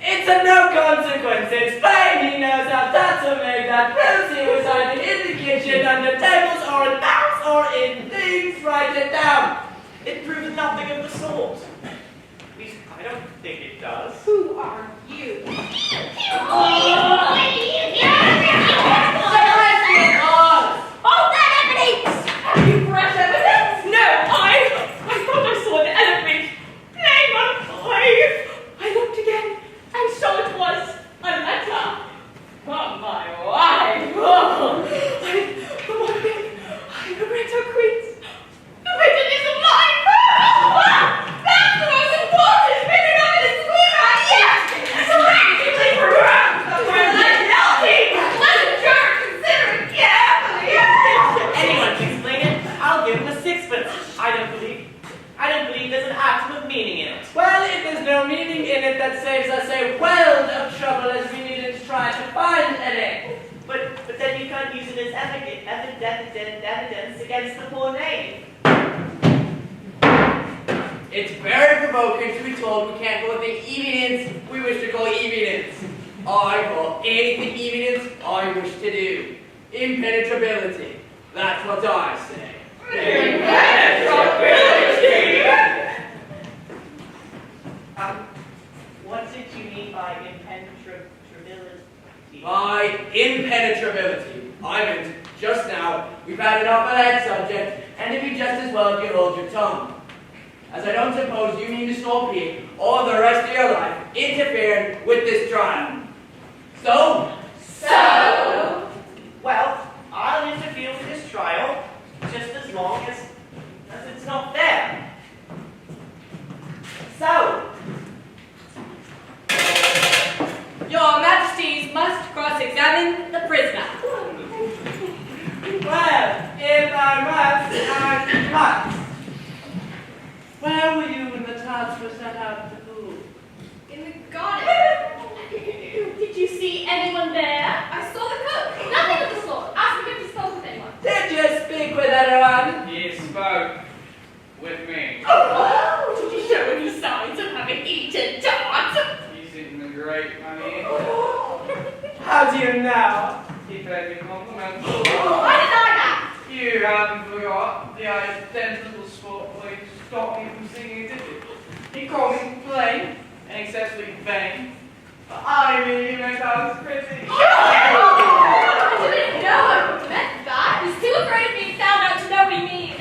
It's of no consequence. It's plain he knows how to make that proves he was either in the kitchen, under tables, or in mouths, or in things. Write it down. It proves nothing of the sort. At least I don't think it does. Who are you? Hold that evidence! Have you brought evidence? No, I thought I saw an elephant playing on a toy. I looked again, and so it was a letter from my wife. Oh, I regret her queens. The pigeon is alive. That's the most important bit of evidence we have yet. It's practically correct. Let the juror consider it carefully. Anyone can explain it. I'll give him a sixpence. I don't believe there's an atom of meaning in it. Well, if there's no meaning in it, that saves us a world of trouble as we needed to try to find any. But then you can't use it as evidence against the poor name. It's very provoking to be told we can't call the evidence we wish to call evidence. I call anything evidence I wish to do. Impenetrability. That's what I say. What did you mean by impenetrability? By impenetrability, I meant just now we've had enough of that subject, and it'd be just as well if you hold your tongue. As I don't suppose you mean to stop here all the rest of your life interfering with this trial. So? Well, I'll interfere with this trial just as long as it's not fair. So, Your Majesties must cross-examine the prisoner. Well, if I must. Where were you when the tarts were set out to cool? In the garden. Did you see anyone there? I saw the cook. Nothing of the sort. Ask him if he spoke with anyone. Did you speak with anyone? He spoke with me. Oh, did you show any signs of having eaten tarts? He's eaten the great money. How do you know? He paid me compliments. I deny that. You haven't forgot the identical sport where he stopped me from singing, did you? He called me plain and excessively vain. But I really meant I was pretty. I didn't know I meant that. He's too afraid of being found out to know what he means. I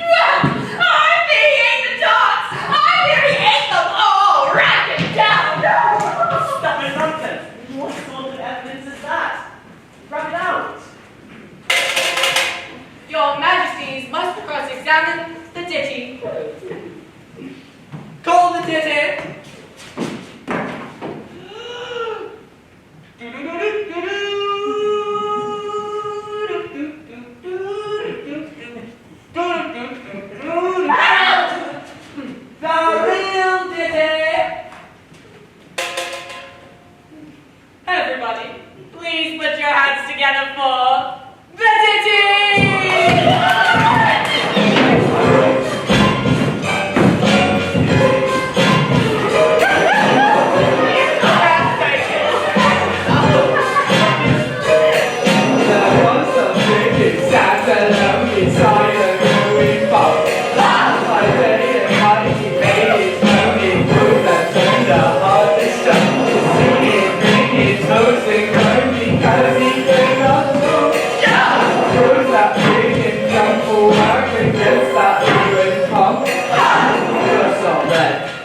nearly ate the tarts. I nearly ate them all. Write it down. stuff is nonsense. What sort of evidence is that? Rub it out. Your Majesties must cross-examine the ditty. Call the ditty. The real ditty. time for Betty!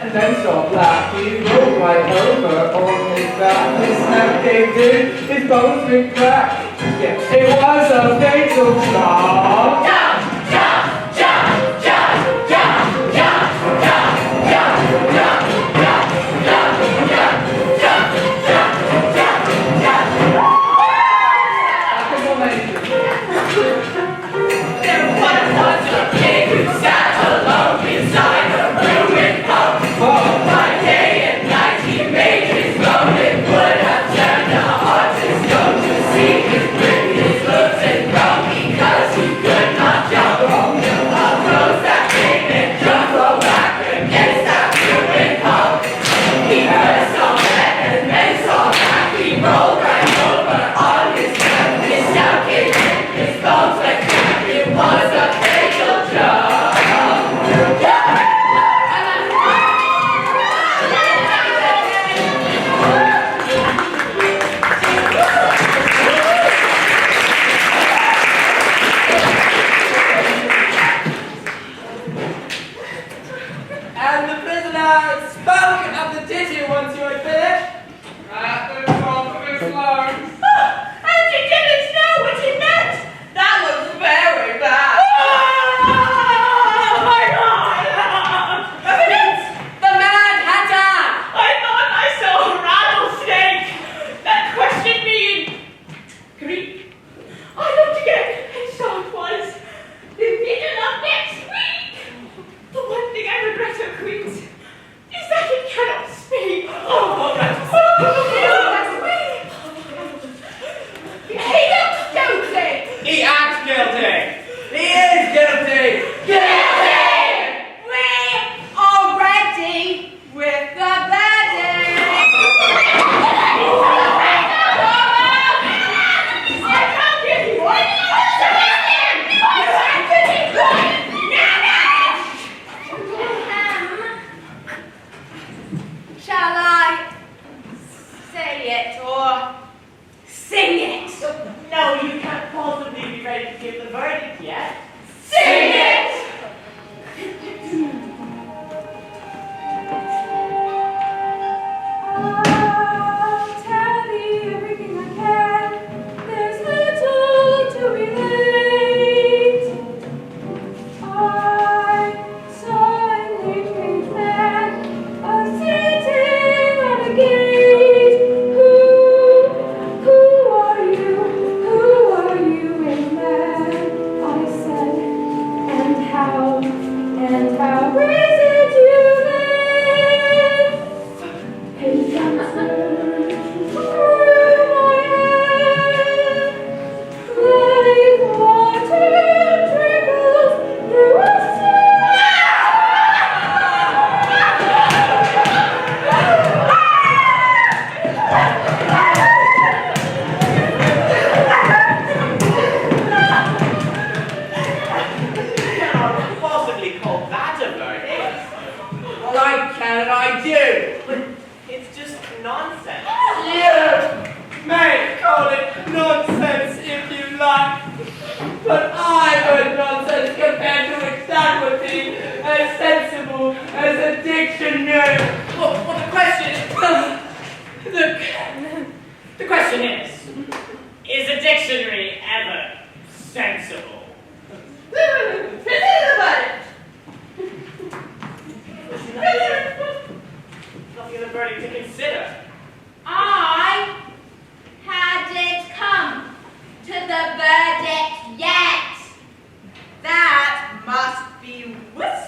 And then stop laughing, rolled right over on his back. His snap came in, his bones been cracked. Yeah, it was a fatal flaw. Jump, jump, jump, jump, jump, jump, jump, jump, jump, jump, jump, jump, jump, jump, jump, jump. There was once a king who sat alone beside a ruined pub. By day and night he made his road. It would have turned a heart to stone to see his grit, his looks and groan, because he could not jump across that king and jump back against that ruined pub. He first saw that and then saw that. He rolled right over on his back. His shout came in, his bones went crack. It was a fatal jump. And the prisoner spoke of the tissue once you had finished. At the top of his lungs. And you didn't know what he meant! That was very bad! Oh my God! Evidence! The Mad Hatter! I thought I saw a rattlesnake that questioned me in Greek. I looked again and saw it was the middle of next week. The one thing I regret, O Queens, is that it cannot speak. Oh, that's he looks guilty. He acts guilty. He is guilty. Guilty! We're already with the verdict! I can't give you one. Shall I say it or sing it? No, you can't possibly be ready to give the verdict yet. Sing it! I'll tell thee everything I can. There's little to relate. I saw an eight-page man sitting on a gate. Who are you? Who are you, a man? I said, and how is it you live? His answer through my head, like water trickles through a Cannot possibly call that a verdict. Well, I can and I do. But it's just nonsense. You may call it nonsense if you like, but I've heard nonsense compared to which that would be as sensible as a dictionary. Well, the question the question is a dictionary ever sensible? Nothing in the verdict to consider. I hadn't come to the verdict yet. That must be whispered.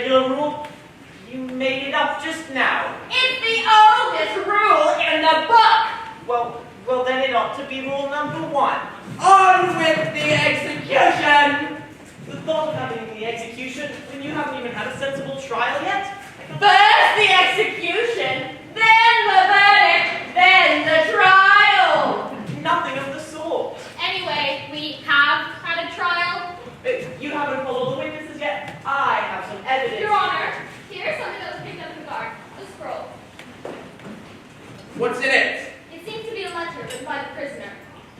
regular rule? You made it up just now. It's the oldest rule in the book! Well then it ought to be rule number 1. On with the execution! The thought of having the execution when you haven't even had a sensible trial yet? First the execution, then the verdict, then the trial! Nothing of the sort. Anyway, we have had a trial. You haven't called all the witnesses yet. I have some evidence. Your Honor, here's something that was picked up in the guard. A scroll. What's in it? It seems to be a letter written by the prisoner.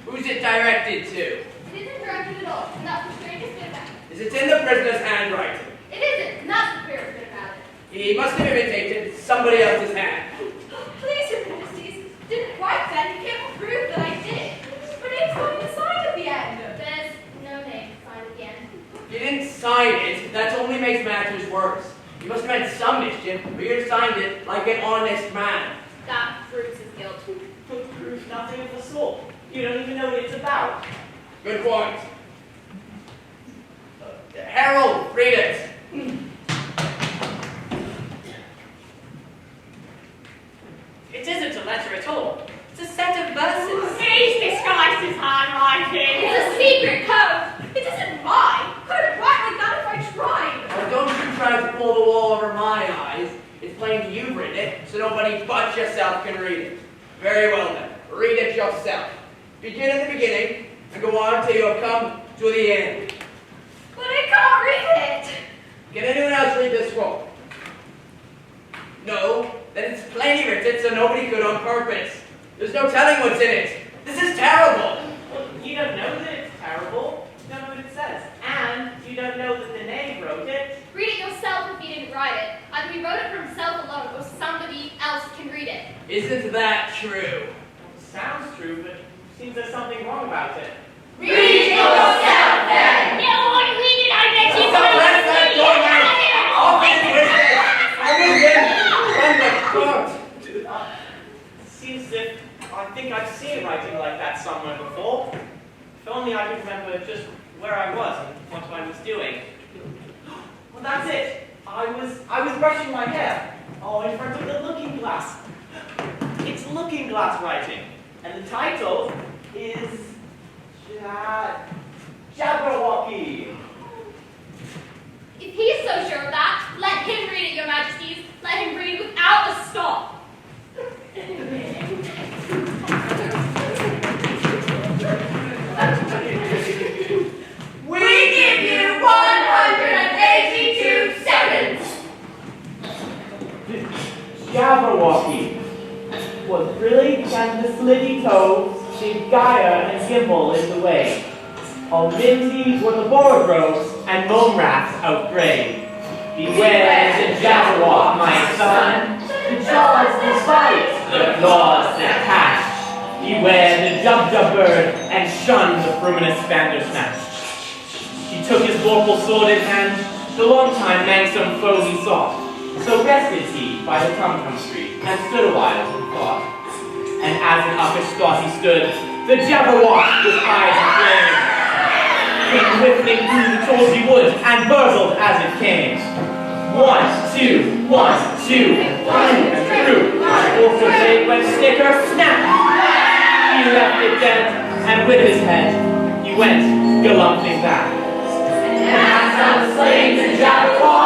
Who's it directed to? It isn't directed at all, and that's the strangest bit about it. Is it in the prisoner's handwriting? It isn't, and that's the queerest bit about it. He must have imitated somebody else's hand. Please, Your Majesties, didn't quite then. You can't prove that I did. But it's not even signed at the end. There's no name signed at the end. You didn't sign it. That only makes matters worse. You must have had some mischief, but you signed it like an honest man. That proves his guilt. Proves nothing of the sort. You don't even know what it's about. Good point. Harold, read it. It isn't a letter at all. It's a set of verses. He's disguised his handwriting. It's a secret code. It isn't mine. Couldn't write like that if I tried. Now, don't you try to pull the wool over my eyes. It's plain you've written it, so nobody but yourself can read it. Very well then. Read it yourself. Begin at the beginning and go on till you have come to the end. But I can't read it. Can anyone else read this scroll? No? Then it's plainly written so nobody could on purpose. There's no telling what's in it. This is terrible. Well, you don't know that it's terrible. You don't know what it says. And you don't know that the knave wrote it. Read it yourself if he didn't write it. Either he wrote it for himself alone or somebody else can read it. Isn't that true? Sounds true, but seems there's something wrong about it. Read it yourself then! You won't read it, I bet you Stop won't that read door it. now! Off it with it! From the court! Seems as if I think I've seen writing like that somewhere before. If only I could remember just where I was and what I was doing. Well, that's it. I was brushing my hair. Oh, in front of the looking glass. It's looking glass writing. And the title is Jabberwocky. If he's so sure of that, let him read it, Your Majesties. Let him read without a stop. We give you 182 seconds! Jabberwocky was really and the slitty toes, the gyre and gimble in the way. All minty were the boardrows and mome rats outgrayed. Beware the Jabberwock, my son, the jaws that bite, the claws that catch. Beware the jub bird and shun the fruminous bandersnatch. He took his vorpal sword in hand, the long time manxome foe he sought. So rested he by the tum-tum street, and stood awhile in thought. And as in uppish thought he stood, the Jabberwock with eyes aflame came whiffling through the tolsy wood, and burbled as it came. 1, 2, 1, 2, and through. Orphan blade went snicker, snap! He left it dead, and with his head, he went galumphing back. And as I'm slaying the Jabberwock,